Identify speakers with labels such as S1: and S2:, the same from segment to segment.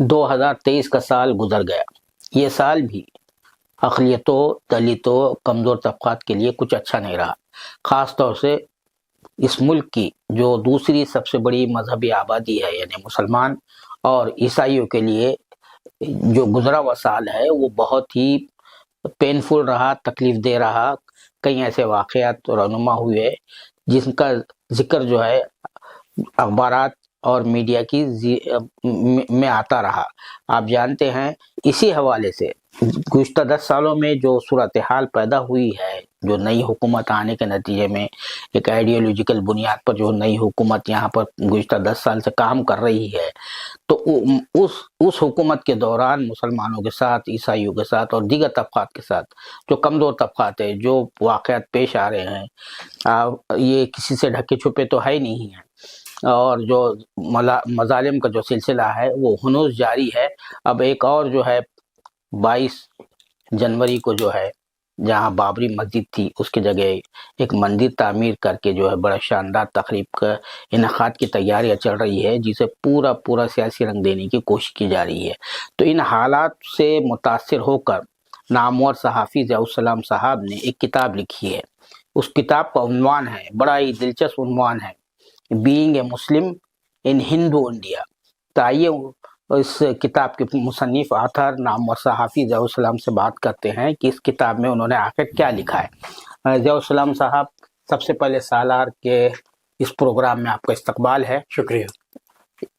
S1: 2023 کا سال گزر گیا. یہ سال بھی اقلیتوں، دلتوں، کمزور طبقات کے لیے کچھ اچھا نہیں رہا. خاص طور سے اس ملک کی جو دوسری سب سے بڑی مذہبی آبادی ہے یعنی مسلمان اور عیسائیوں کے لیے جو گزرا ہوا سال ہے وہ بہت ہی پینفل رہا، تکلیف دہ رہا. کئی ایسے واقعات رونما ہوئے جن کا ذکر جو ہے اخبارات اور میڈیا کی میں آتا رہا. آپ جانتے ہیں اسی حوالے سے گزشتہ 10 سالوں میں جو صورتحال پیدا ہوئی ہے، جو نئی حکومت آنے کے نتیجے میں ایک آئیڈیالوجیکل بنیاد پر جو نئی حکومت یہاں پر گزشتہ 10 سال سے کام کر رہی ہے، تو اس حکومت کے دوران مسلمانوں کے ساتھ، عیسائیوں کے ساتھ اور دیگر طبقات کے ساتھ جو کمزور طبقات ہیں، جو واقعات پیش آ رہے ہیں، یہ کسی سے ڈھکے چھپے تو ہے نہیں ہے، اور جو مظالم کا جو سلسلہ ہے وہ ہنوز جاری ہے. اب ایک اور جو ہے 22 جنوری کو جو ہے جہاں بابری مسجد تھی اس کی جگہ ایک مندر تعمیر کر کے جو ہے بڑا شاندار تقریب کا انعقاد کی تیاریاں چل رہی ہے، جسے پورا سیاسی رنگ دینے کی کوشش کی جا رہی ہے. تو ان حالات سے متاثر ہو کر نامور صحافی ضیاء السلام صاحب نے ایک کتاب لکھی ہے. اس کتاب کا عنوان ہے، بڑا ہی دلچسپ عنوان ہے، being a Muslim in Hindu India. تو آئیے اس کتاب کے مصنف آتھر نامور صحافی ضیاء السلام سے بات کرتے ہیں کہ اس کتاب میں انہوں نے آخر کیا لکھا ہے. ضیاء السلام صاحب، سب سے پہلے سالار کے اس پروگرام میں آپ کا استقبال ہے.
S2: شکریہ.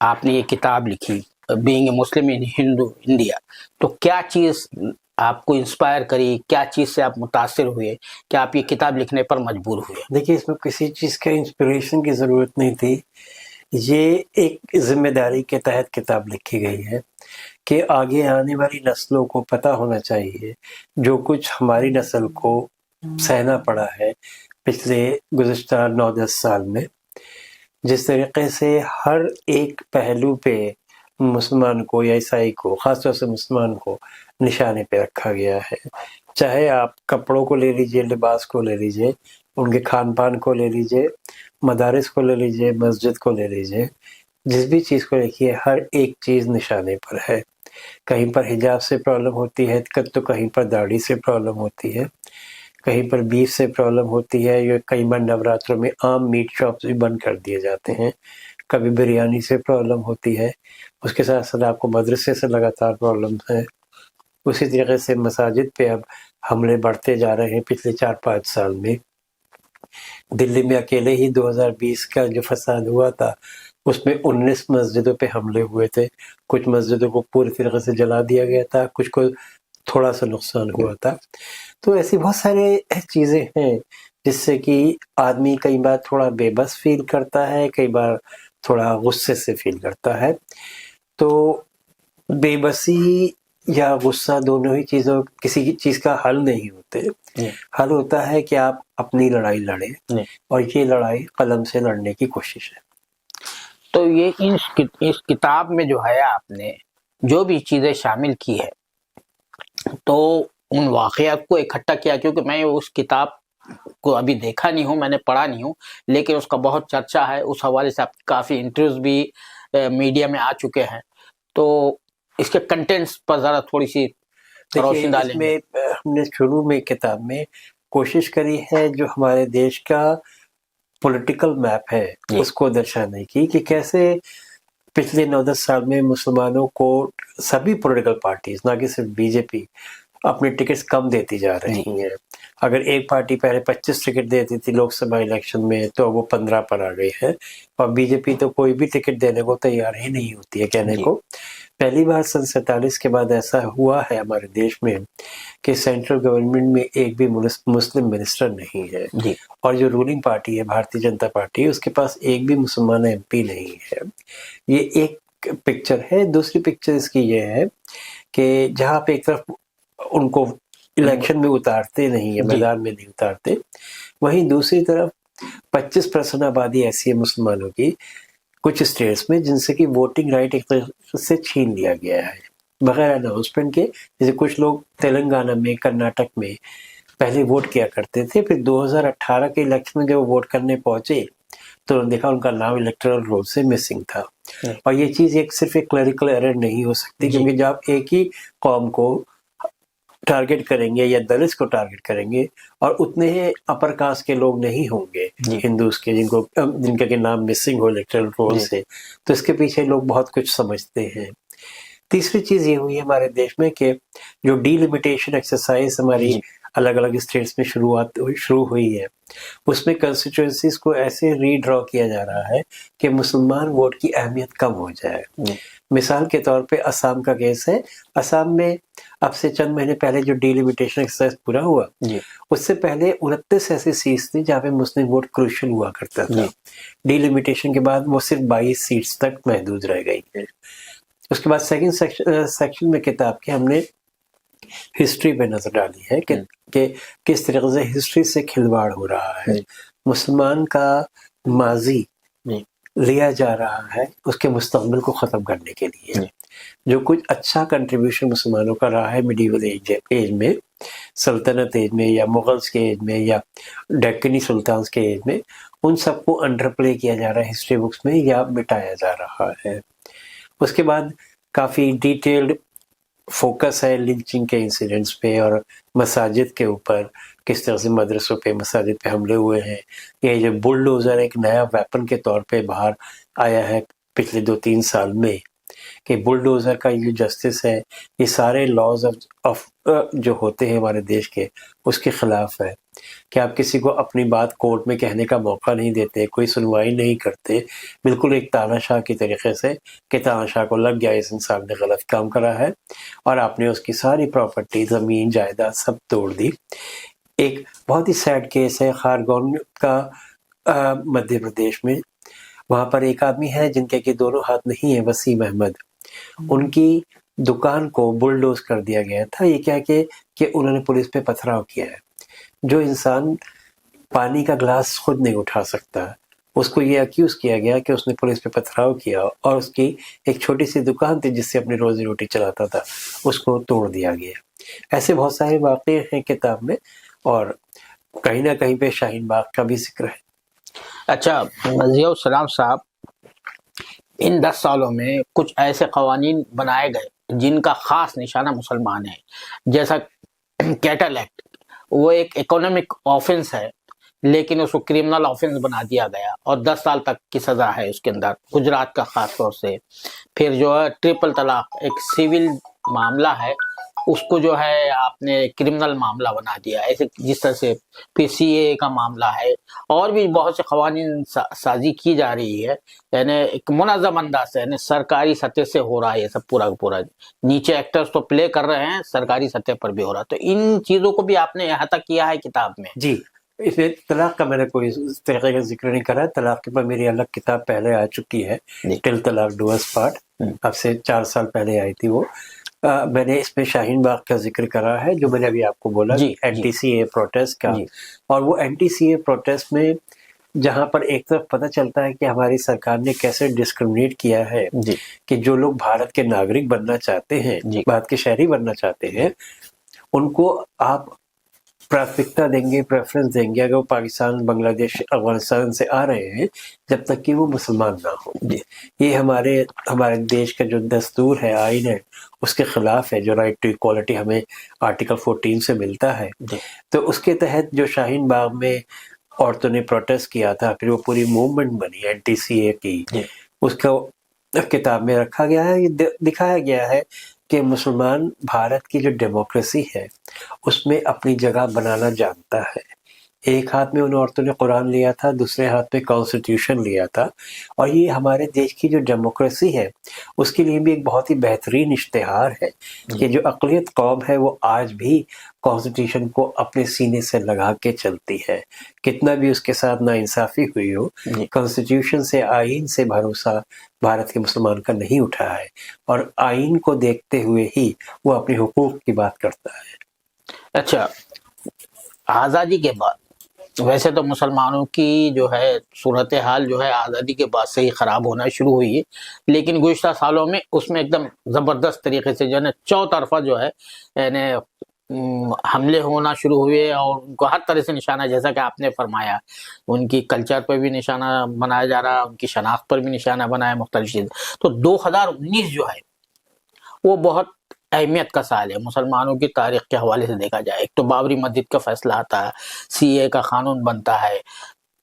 S1: آپ نے یہ کتاب لکھی being a Muslim in Hindu India, تو کیا چیز آپ کو انسپائر کری، کیا چیز سے آپ متاثر ہوئے کہ آپ یہ کتاب لکھنے پر مجبور ہوئے؟
S2: دیکھیے، اس میں کسی چیز کا انسپریشن کی ضرورت نہیں تھی. یہ ایک ذمہ داری کے تحت کتاب لکھی گئی ہے کہ آگے آنے والی نسلوں کو پتہ ہونا چاہیے جو کچھ ہماری نسل کو سہنا پڑا ہے پچھلے گزشتہ 9-10 سال میں، جس طریقے سے ہر ایک پہلو پہ مسلمان کو یا عیسائی کو، خاص طور سے مسلمان کو نشانے پہ رکھا گیا ہے. چاہے آپ کپڑوں کو لے لیجئے، لباس کو لے لیجئے، ان کے کھان پان کو لے لیجئے، مدارس کو لے لیجئے، مسجد کو لے لیجئے، جس بھی چیز کو دیکھیے ہر ایک چیز نشانے پر ہے. کہیں پر حجاب سے پرابلم ہوتی ہے تو کہیں پر داڑھی سے پرابلم ہوتی ہے، کہیں پر بیف سے پرابلم ہوتی ہے، یا کئی بار نوراتروں میں عام میٹ شاپس بھی بند کر دیے جاتے ہیں. کبھی بریانی سے پرابلم ہوتی ہے، اس کے ساتھ ساتھ آپ کو مدرسے سے لگاتار پرابلم ہے. اسی طریقے سے مساجد پہ اب حملے بڑھتے جا رہے ہیں. پچھلے 4-5 سال میں دلی میں اکیلے ہی 2020 کا جو فساد ہوا تھا اس میں 19 مسجدوں پہ حملے ہوئے تھے. کچھ مسجدوں کو پوری طریقے سے جلا دیا گیا تھا، کچھ کو تھوڑا سا نقصان ہوا تھا. تو ایسی بہت سارے چیزیں ہیں جس سے کہ آدمی کئی بار تھوڑا بے بس فیل کرتا ہے، کئی بار تھوڑا غصے سے فیل کرتا ہے. تو بے بسی یا غصہ دونوں ہی چیزوں کسی چیز کا حل نہیں ہوتے. حل ہوتا ہے کہ آپ اپنی لڑائی لڑیں، اور یہ لڑائی قلم سے لڑنے کی کوشش ہے.
S1: تو یہ اس کتاب میں جو ہے آپ نے جو بھی چیزیں شامل کی ہے تو ان واقعات کو اکٹھا کیا، کیونکہ میں اس کتاب کو ابھی دیکھا نہیں ہوں، میں نے پڑھا نہیں ہوں، لیکن اس کا بہت چرچا ہے. اس حوالے سے آپ کافی انٹرویوز بھی میڈیا میں آ چکے ہیں، تو اس کے کنٹینٹس پر ذرا تھوڑی سی روشنی ڈالیں.
S2: اس میں ہم نے شروع میں کتاب میں کوشش کری ہے جو ہمارے دیش کا پولیٹیکل میپ ہے اس کو درشانے کی، کہ کیسے پچھلے 9-10 سال میں مسلمانوں کو سبھی پولیٹیکل پارٹیز، نہ کہ صرف بی جے پی، اپنے ٹکٹس کم دیتی جا رہی ہیں. اگر ایک پارٹی پہلے 25 ٹکٹ دیتی تھی لوک سبھا الیکشن میں تو وہ 15 پر آ گئی ہے، اور بی جے پی تو کوئی بھی ٹکٹ دینے کو تیار ہی نہیں ہوتی ہے کہنے کو. پہلی بار سن 47 کے بعد ایسا ہوا ہے ہمارے دیش میں کہ سینٹرل گورنمنٹ میں ایک بھی مسلم منسٹر نہیں ہے، اور جو رولنگ پارٹی ہے بھارتیہ جنتا پارٹی، اس کے پاس ایک بھی مسلمان ایم پی نہیں ہے. یہ ایک پکچر ہے. دوسری پکچر اس کی یہ ہے کہ جہاں پہ ایک طرف ان کو الیکشن میں اتارتے نہیں ہیں، میدان میں نہیں اتارتے، وہیں دوسری طرف 25% آبادی ایسی ہے مسلمانوں کی کچھ اسٹیٹس میں جن سے کہ ووٹنگ رائٹ ایک طرح سے چھین لیا گیا ہے بغیر اناؤنسمنٹ کے. جیسے کچھ لوگ تلنگانہ میں، کرناٹک میں پہلے ووٹ کیا کرتے تھے، پھر 2018 کے الیکشن میں جب وہ ووٹ کرنے پہنچے تو انہوں نے دیکھا ان کا نام الیکٹرل رول سے مسنگ تھا. اور یہ چیز صرف ایک کلریکل ایرر نہیں ہو سکتی، کیونکہ جب آپ ایک ہی قوم کو ٹارگٹ کریں گے یا دلت کو ٹارگٹ کریں گے اور اتنے ہی اپر کاسٹ کے لوگ نہیں ہوں گے ہندوز کے جن کا کہ نام مسنگ ہو الیکٹرل رول سے، تو اس کے پیچھے لوگ بہت کچھ سمجھتے ہیں. تیسری چیز یہ ہوئی ہے ہمارے دیش میں کہ جو ڈی لمیٹیشن ایکسرسائز ہماری الگ الگ اسٹیٹس میں شروع ہوئی ہے، اس میں کنسٹیچوئنسیز کو ایسے ری ڈرا کیا جا رہا ہے کہ مسلمان ووٹ کی اہمیت کم ہو جائے. مثال کے طور پہ آسام کا کیس ہے. آسام میں اب سے چند مہینے پہلے جو ڈی لمیٹیشن ایکسرسائز پورا ہوا، اس سے پہلے 29 ایسی سیٹس تھی جہاں پہ مسلم ووٹ کروشل ہوا کرتا تھا. ڈی لمیٹیشن کے بعد وہ صرف 22 سیٹس تک محدود رہ گئی ہے. اس کے بعد سیکنڈ سیکشن میں کتاب کے ہم نے ہسٹری پہ نظر ڈالی ہے کہ کس طریقے سے ہسٹری سے کھلواڑ ہو رہا ہے. مسلمان کا ماضی لیا جا رہا ہے اس کے مستقبل کو ختم کرنے کے لیے. جو کچھ اچھا کنٹریبیوشن مسلمانوں کا رہا ہے میڈیول ایج میں، سلطنت ایج میں یا مغلز کے ایج میں یا ڈیکنی سلطانز کے ایج میں، ان سب کو انڈر پلے کیا جا رہا ہے ہسٹری بکس میں یا مٹایا جا رہا ہے. اس کے بعد کافی ڈیٹیلڈ فوکس ہے لنچنگ کے انسیڈنٹس پہ اور مساجد کے اوپر، کس طرح سے مدرسوں پہ مساجد پہ حملے ہوئے ہیں. یہ جو بلڈوزر ایک نیا ویپن کے طور پہ باہر آیا ہے پچھلے 2-3 سال میں، کہ بلڈوزر کا یہ جسٹس ہے، یہ سارے لاز آف جو ہوتے ہیں ہمارے دیش کے اس کے خلاف ہے کہ آپ کسی کو اپنی بات کورٹ میں کہنے کا موقع نہیں دیتے، کوئی سنوائی نہیں کرتے، بالکل ایک تاناشاہ کی طریقے سے کہ تاناشاہ کو لگ گیا اس انسان نے غلط کام کرا ہے اور آپ نے اس کی ساری پراپرٹی، زمین، جائیداد سب توڑ دی. ایک بہت ہی سیڈ کیس ہے خارگون کا مدھیہ پردیش میں. وہاں پر ایک آدمی ہے جن کے کہ دونوں ہاتھ نہیں ہیں، وسیم احمد. ان کی دکان کو بلڈوز کر دیا گیا تھا. یہ کیا کہ انہوں نے پولیس پہ پتھراؤ کیا ہے. جو انسان پانی کا گلاس خود نہیں اٹھا سکتا، اس کو یہ اکیوز کیا گیا کہ اس نے پولیس پہ پتھراؤ کیا اور اس کی ایک چھوٹی سی دکان تھی جس سے اپنی روزی روٹی چلاتا تھا، اس کو توڑ دیا گیا. ایسے بہت سارے واقعے ہیں کتاب میں اور کہیں نہ کہیں پہ شاہین باغ کا بھی ذکر ہے.
S1: اچھا ضیاء السلام صاحب، ان 10 سالوں میں کچھ ایسے قوانین بنائے گئے جن کا خاص نشانہ مسلمان ہے، جیسا کیٹل ایکٹ. وہ ایک اکنامک آفنس ہے لیکن اس کو کرمنل آفنس بنا دیا گیا اور 10 سال تک کی سزا ہے اس کے اندر، گجرات کا خاص طور سے. پھر جو ہے ٹرپل طلاق ایک سیول معاملہ ہے، اس کو جو ہے آپ نے کرمنل معاملہ بنا دیا، ایسے جس طرح سے پھر سی اے کا معاملہ ہے. اور بھی بہت سے قوانین سازی کی جا رہی ہے، یعنی ایک منظم انداز سے، یعنی سرکاری سطح سے ہو رہا ہے یہ سب پورا کا پورا. نیچے ایکٹرز تو پلے کر رہے ہیں، سرکاری سطح پر بھی ہو رہا ہے. تو ان چیزوں کو بھی آپ نے احاطہ کیا ہے کتاب میں.
S2: جی، اس میں طلاق کا میں نے کوئی اس طریقے کا ذکر نہیں کرا. طلاق کے پر میری الگ کتاب پہلے آ چکی ہے، ٹل طلاق ڈوئرس پارٹ، اب سے 4 سال پہلے آئی تھی وہ. میں نے اس میں شاہین باغ کا ذکر کرا ہے جو میں نے ابھی آپ کو بولا، این ٹی سی اے پروٹیسٹ کا. اور وہ این ٹی سی اے پروٹیسٹ میں جہاں پر ایک طرف پتہ چلتا ہے کہ ہماری سرکار نے کیسے ڈسکرمنیٹ کیا ہے کہ جو لوگ بھارت کے ناگرک بننا چاہتے ہیں، بھارت کے شہری بننا چاہتے ہیں، ان کو آپ پراتھمکتا دیں گے، پریفرنس دیں گے اگر وہ پاکستان، بنگلہ دیش، افغانستان سے آ رہے ہیں، جب تک کہ وہ مسلمان نہ ہوں. یہ ہمارے دیش کا جو دستور ہے، آئین ہے، اس کے خلاف ہے. جو رائٹ ٹو ایکوالٹی ہمیں آرٹیکل 14 سے ملتا ہے. تو اس کے تحت جو شاہین باغ میں عورتوں نے پروٹیسٹ کیا تھا، پھر وہ پوری موومنٹ بنی این ٹی سی اے کی، اس کو کتاب میں رکھا گیا ہے. یہ دکھایا گیا ہے کہ مسلمان بھارت کی جو ڈیموکریسی ہے اس میں اپنی جگہ بنانا جانتا ہے. ایک ہاتھ میں ان عورتوں نے قرآن لیا تھا، دوسرے ہاتھ میں کانسٹیٹیوشن لیا تھا. اور یہ ہمارے دیش کی جو ڈیموکریسی ہے اس کے لیے بھی ایک بہت ہی بہترین اشتہار ہے کہ جو اقلیت قوم ہے وہ آج بھی کانسٹیٹیوشن کو اپنے سینے سے لگا کے چلتی ہے. کتنا بھی اس کے ساتھ ناانصافی ہوئی ہو، کانسٹیٹیوشن سے، آئین سے بھروسہ بھارت کے مسلمان کا نہیں اٹھا ہے اور آئین کو دیکھتے ہوئے ہی وہ اپنے حقوق کی بات کرتا ہے.
S1: اچھا، آزادی کے بعد ویسے تو مسلمانوں کی جو ہے صورتحال جو ہے آزادی کے بعد سے ہی خراب ہونا شروع ہوئی ہے، لیکن گزشتہ سالوں میں اس میں ایک دم زبردست طریقے سے جو ہے چوطرفہ جو ہے یعنی حملے ہونا شروع ہوئے اور ان کو ہر طرح سے نشانہ، جیسا کہ آپ نے فرمایا، ان کی کلچر پر بھی نشانہ بنایا جا رہا، ان کی شناخت پر بھی نشانہ بنایا مختلف چیز. تو 2019 جو ہے وہ بہت اہمیت کا سال ہے مسلمانوں کی تاریخ کے حوالے سے دیکھا جائے. ایک تو بابری مسجد کا فیصلہ آتا ہے، سی اے کا قانون بنتا ہے،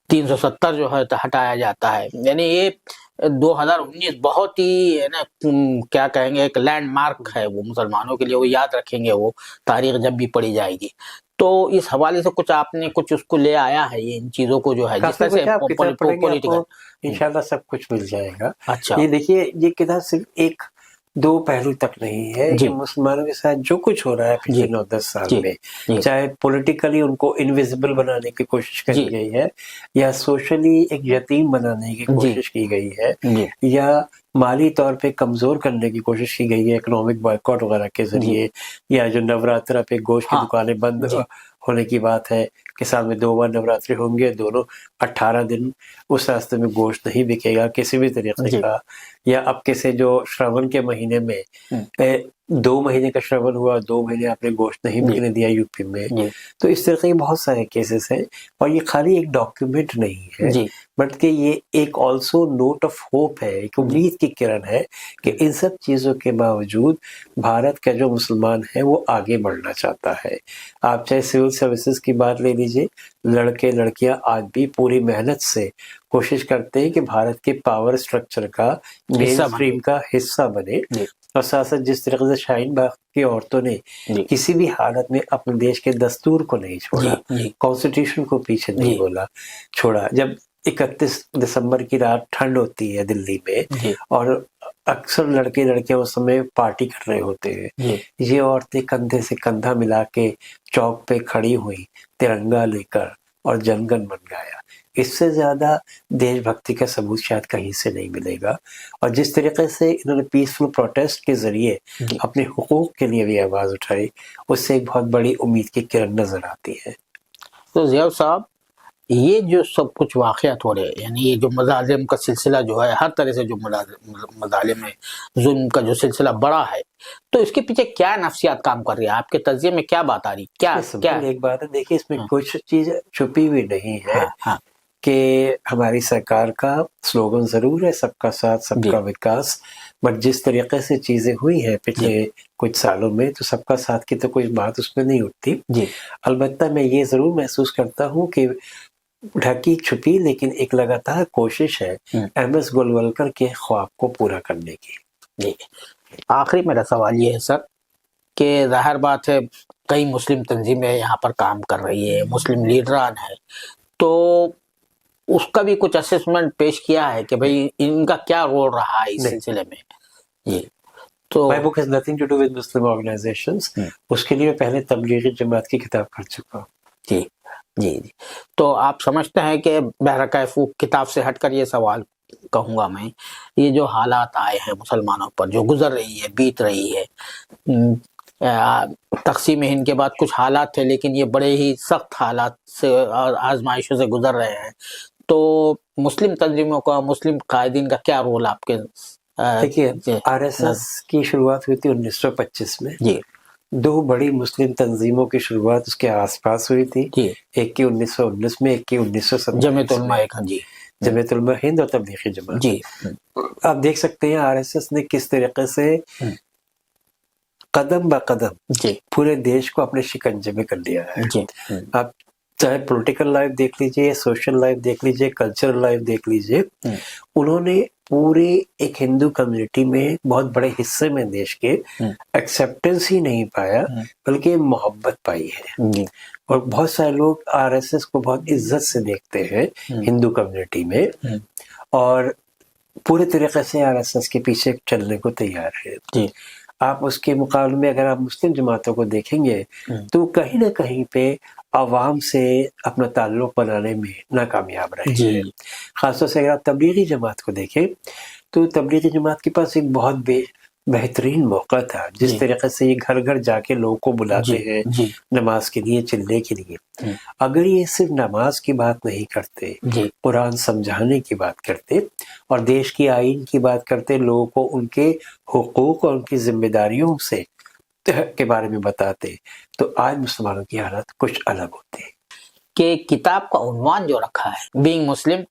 S1: 370 جو ہے ہٹایا جاتا ہے. یعنی یہ 2019 بہت ہی ہے نا، کیا کہیں گے، ایک لینڈ مارک ہے وہ مسلمانوں کے لیے، وہ یاد رکھیں گے وہ تاریخ جب بھی پڑھی جائے گی. تو اس حوالے سے کچھ آپ نے کچھ اس کو لے آیا ہے یہ ان چیزوں کو جو ہے جس طرح سے
S2: آپ کتاب پڑھیں گے آپ کو
S1: پولیٹیکل.
S2: انشاءاللہ سب کچھ مل جائے گا.
S1: اچھا
S2: یہ دیکھیے، یہ کتاب صرف ایک دو پہلو تک نہیں ہے.
S1: جی
S2: یہ مسلمانوں کے ساتھ جو کچھ ہو رہا ہے پچھلے
S1: جی
S2: 9-10 سال
S1: جی
S2: میں،
S1: جی
S2: چاہے پولیٹیکلی ان کو انویزیبل بنانے کی کوشش
S1: جی
S2: کری گئی ہے، یا سوشلی ایک یتیم بنانے کی
S1: جی
S2: کوشش کی گئی ہے،
S1: جی
S2: یا مالی طور پہ کمزور کرنے کی کوشش کی گئی ہے اکنامک بائیکاٹ وغیرہ کے
S1: جی
S2: ذریعے، یا جو نوراترا پہ گوشت کی
S1: ہاں
S2: دکانیں بند
S1: جی
S2: ہونے کی بات ہے کہ سال میں 2 بار نوراتری ہوں گے، دونوں 18 دن اس راستے میں گوشت نہیں بکے گا کسی بھی طریقے
S1: جی
S2: کا. یا اب کے سے جو شراون کے مہینے میں 2 مہینے کا شراون ہوا، 2 مہینے آپ نے گوشت نہیں
S1: جی
S2: بکنے دیا یو پی میں.
S1: جی
S2: تو اس طرح کے بہت سارے کیسز ہیں، اور یہ خالی ایک ڈاکیومنٹ نہیں ہے
S1: جی
S2: بلکہ یہ ایک آلسو نوٹ آف ہوپ ہے، ایک امید کی کرن ہے کہ ان سب چیزوں کے باوجود بھارت کا جو مسلمان ہے وہ آگے بڑھنا چاہتا ہے. آپ چاہے سول سروسز کی بات لے لیجئے، لڑکے لڑکیاں آج بھی پوری محنت سے کوشش کرتے ہیں کہ بھارت کے پاور سٹرکچر کا مین
S1: حصہ
S2: سٹریم کا حصہ بنے.
S1: جی
S2: اور ساتھ ساتھ جس طریقے سے شاہین باغ کی عورتوں نے
S1: جی
S2: کسی بھی حالت میں اپنے دیش کے دستور کو نہیں
S1: جی
S2: چھوڑا،
S1: جی
S2: کانسٹیٹیوشن کو پیچھے نہیں
S1: جی
S2: چھوڑا. جب 31 دسمبر کی رات ٹھنڈ ہوتی ہے دلی میں،
S1: جی
S2: اور اکثر لڑکے لڑکیاں اس سمے پارٹی کر رہے ہوتے ہیں،
S1: جی
S2: یہ عورتیں کندھے سے کندھا ملا کے چوک پہ کھڑی ہوئی ترنگا لے کر اور جن گن من گایا. اس سے زیادہ دیش بھکتی کا ثبوت شاید کہیں سے نہیں ملے گا. اور جس طریقے سے انہوں نے پیسفل پروٹیسٹ کے ذریعے
S1: جی.
S2: اپنے حقوق کے لیے بھی آواز اٹھائی، اس سے ایک بہت بڑی امید کی کرن نظر آتی ہے.
S1: تو ضیاء صاحب، یہ جو سب کچھ واقعات ہو رہے ہیں، یعنی یہ جو مظالم کا سلسلہ جو ہے، ہر طرح سے جو مظالم ہے، ظلم کا جو سلسلہ بڑا ہے، تو اس کے پیچھے کیا نفسیات کام کر رہی ہے؟ آپ کے تجزیے میں کیا بات آ رہی؟ کیا
S2: سمپل ایک بات ہے، دیکھیے اس میں کچھ چیز چھپی ہوئی نہیں ہے.
S1: ہاں ہاں
S2: کہ ہماری سرکار کا سلوگن ضرور ہے سب کا ساتھ سب
S1: جی
S2: کا وکاس، بٹ جس طریقے سے چیزیں ہوئی ہیں پچھلے کچھ سالوں میں، تو سب کا ساتھ کی تو کوئی بات اس میں نہیں اٹھتی.
S1: جی
S2: البتہ میں یہ ضرور محسوس کرتا ہوں کہ ڈھکی چھپی لیکن ایک لگاتار کوشش ہے ایم ایس گولولکر کے خواب کو پورا کرنے کی.
S1: جی. آخری میرا سوال یہ ہے سر کہ ظاہر بات ہے کئی مسلم تنظیمیں یہاں پر کام کر رہی ہے، مسلم لیڈران ہیں، تو اس کا بھی کچھ اسسمنٹ پیش کیا ہے کہ بھئی ان کا کیا رول رہا ہے اس سلسلے میں؟ جی. تو
S2: My book has nothing to do with Muslim organizations. اس کے لیے میں پہلے تبلیغی جماعت کی کتاب پڑھ چکا ہوں.
S1: جی جی جی. تو آپ سمجھتے ہیں کہ بہرکیف کتاب سے ہٹ کر یہ سوال کہوں گا میں، یہ جو حالات آئے ہیں مسلمانوں پر، جو گزر رہی ہے، بیت رہی ہے، تقسیم ہند کے بعد کچھ حالات تھے لیکن یہ بڑے ہی سخت حالات سے اور آزمائشوں سے گزر رہے ہیں، تو مسلم تنظیموں کا، مسلم قائدین کا کیا رول آپ کے؟
S2: دیکھیے آر ایس ایس کی شروعات ہوئی تھی 1925 میں.
S1: جی
S2: 2 بڑی مسلم تنظیموں کی شروعات اس کے آس پاس ہوئی تھی،
S1: جی.
S2: ایک کی 1919 میں، ایک کی 1927
S1: جمعیت علماء
S2: میں،
S1: ایک. جی
S2: جمعیت علماء ہند اور تبلیغی جماعت.
S1: جی
S2: آپ دیکھ سکتے ہیں آر ایس ایس نے کس طریقے سے قدم با قدم
S1: جی
S2: پورے دیش کو اپنے شکنجے میں کر لیا ہے.
S1: جی
S2: آپ چاہے پولیٹیکل لائف دیکھ لیجئے، سوشل لائف دیکھ لیجئے، کلچرل لائف دیکھ لیجئے، انہوں نے پورے ایک ہندو کمیونٹی میں بہت بڑے حصے میں دیش کے ایکسیپٹنس ہی نہیں پایا بلکہ محبت پائی ہے.
S1: جی
S2: اور بہت سارے لوگ آر ایس ایس کو بہت عزت سے دیکھتے ہیں ہندو کمیونٹی میں، اور پورے طریقے سے آر ایس ایس کے پیچھے چلنے کو تیار ہے.
S1: جی.
S2: آپ اس کے مقابلے میں اگر آپ مسلم جماعتوں کو دیکھیں گے تو کہیں نہ کہیں پہ عوام سے اپنا تعلق بنانے میں ناکامیاب رہے ہیں. خاص طور سے اگر آپ تبلیغی جماعت کو دیکھیں تو تبلیغی جماعت کے پاس ایک بہت بہترین موقع تھا، جس طریقے سے یہ گھر گھر جا کے لوگوں کو بلاتے ہیں نماز کے لیے، چلنے کے لیے. اگر یہ صرف نماز کی بات نہیں کرتے، قرآن سمجھانے کی بات کرتے اور دیش کی آئین کی بات کرتے، لوگوں کو ان کے حقوق اور ان کی ذمہ داریوں سے کے بارے میں بتاتے تو آج مسلمانوں کی حالت کچھ الگ ہوتی ہے.
S1: کہ کتاب کا عنوان جو رکھا ہے بینگ مسلم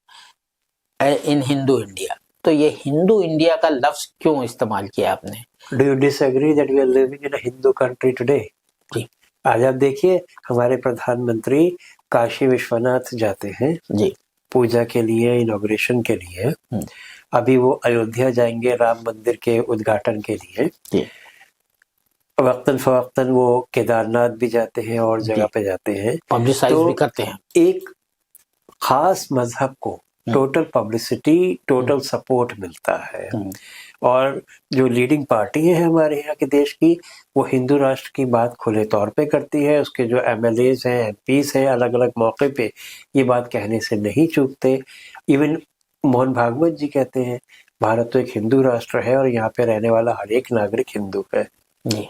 S1: ان ہندو انڈیا، تو یہ ہندو انڈیا کا لفظ کیوں استعمال کیا آپ نے؟
S2: Do you disagree that we are living in Hindu country today?
S1: جی
S2: آج آپ دیکھیے ہمارے پردھان منتری کاشی وشوناتھ جاتے ہیں
S1: جی
S2: پوجا کے لیے، انوگریشن کے لیے. ابھی وہ ایودھیا جائیں گے رام مندر کے ادگھاٹن کے لیے.
S1: جی
S2: وقتاً فوقتاً وہ کیدارناتھ بھی جاتے ہیں اور جگہ پہ جاتے ہیں.
S1: پبلسائز
S2: تو
S1: بھی کرتے ہیں.
S2: ایک خاص مذہب کو ٹوٹل پبلسٹی، ٹوٹل سپورٹ ملتا ہے. اور جو لیڈنگ پارٹی ہے ہمارے یہاں کے دیش کی، وہ ہندو راشٹر کی بات کھلے طور پہ کرتی ہے. اس کے جو ایم ایل ایز ہیں، ایم پیز ہیں، الگ الگ موقع پہ یہ بات کہنے سے نہیں چوکتے. ایون موہن بھاگوت جی کہتے ہیں بھارت تو ایک ہندو راشٹر ہے اور یہاں پہ رہنے والا ہر ایک ناگرک ہندو ہے.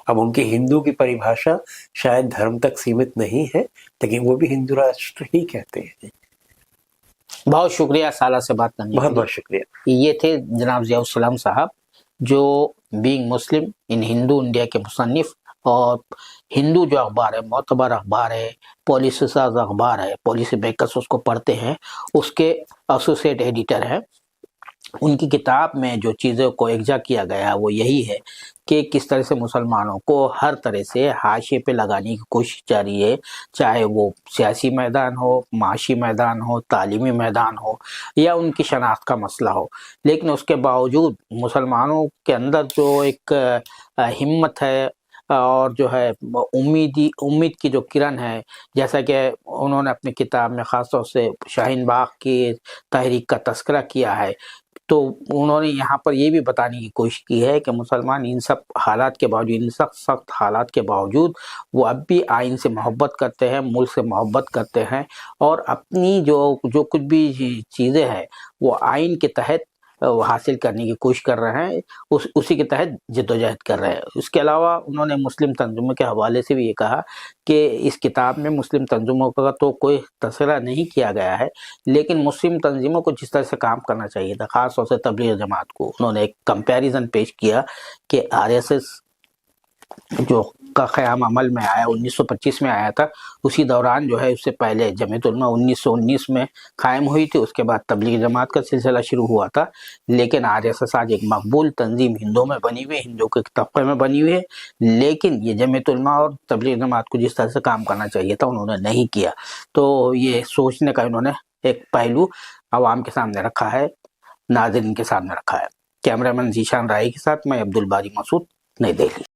S2: اب ان کی ہندو کی پریبھاشا شاید دھرم تک سیمت نہیں ہے، لیکن وہ بھی ہندو راشٹر ہی کہتے ہیں.
S1: بہت شکریہ سالہ سے بات کرنے کے
S2: بہت
S1: لیے.
S2: بہت شکریہ.
S1: یہ تھے جناب ضیاء السلام صاحب، جو بینگ مسلم ان ہندو انڈیا کے مصنف اور ہندو جو اخبار ہے، معتبر اخبار ہے، پالیسی ساز اخبار ہے، پالیسی میکرز اس کو پڑھتے ہیں، اس کے ایسوسیٹ ایڈیٹر ہیں. ان کی کتاب میں جو چیزوں کو یکجا کیا گیا وہ یہی ہے کہ کس طرح سے مسلمانوں کو ہر طرح سے حاشیے پہ لگانے کی کوشش جاری ہے، چاہے وہ سیاسی میدان ہو، معاشی میدان ہو، تعلیمی میدان ہو، یا ان کی شناخت کا مسئلہ ہو. لیکن اس کے باوجود مسلمانوں کے اندر جو ایک ہمت ہے اور جو ہے امید کی جو کرن ہے، جیسا کہ انہوں نے اپنی کتاب میں خاص طور سے شاہین باغ کی تحریک کا تذکرہ کیا ہے، تو انہوں نے یہاں پر یہ بھی بتانے کی کوشش کی ہے کہ مسلمان ان سب حالات کے باوجود، ان سخت حالات کے باوجود، وہ اب بھی آئین سے محبت کرتے ہیں، ملک سے محبت کرتے ہیں، اور اپنی جو کچھ بھی چیزیں ہیں وہ آئین کے تحت حاصل کرنے کی کوشش کر رہے ہیں، اسی کے تحت جدوجہد کر رہے ہیں. اس کے علاوہ انہوں نے مسلم تنظیموں کے حوالے سے بھی یہ کہا کہ اس کتاب میں مسلم تنظیموں کا تو کوئی تذکرہ نہیں کیا گیا ہے، لیکن مسلم تنظیموں کو جس طرح سے کام کرنا چاہیے تھا، خاص طور سے تبلیغ جماعت کو، انہوں نے ایک کمپیریزن پیش کیا کہ آر ایس ایس جو کا قیام عمل میں آیا 1925 میں آیا تھا، اسی دوران جو ہے اس سے پہلے جمعیت علماء 1919 میں قائم ہوئی تھی، اس کے بعد تبلیغ جماعت کا سلسلہ شروع ہوا تھا. لیکن آر ایس ایس آج ایک مقبول تنظیم ہندوؤں میں بنی ہوئی ہے، ہندوؤں کے طبقے میں بنی ہوئی ہے، لیکن یہ جمعیت علماء اور تبلیغ جماعت کو جس طرح سے کام کرنا چاہیے تھا انہوں نے نہیں کیا. تو یہ سوچنے کا انہوں نے ایک پہلو عوام کے سامنے رکھا ہے، ناظرین کے سامنے رکھا ہے. کیمرہ مین ذیشان رائے کے ساتھ میں عبد الباری مسعود، نئی دہلی.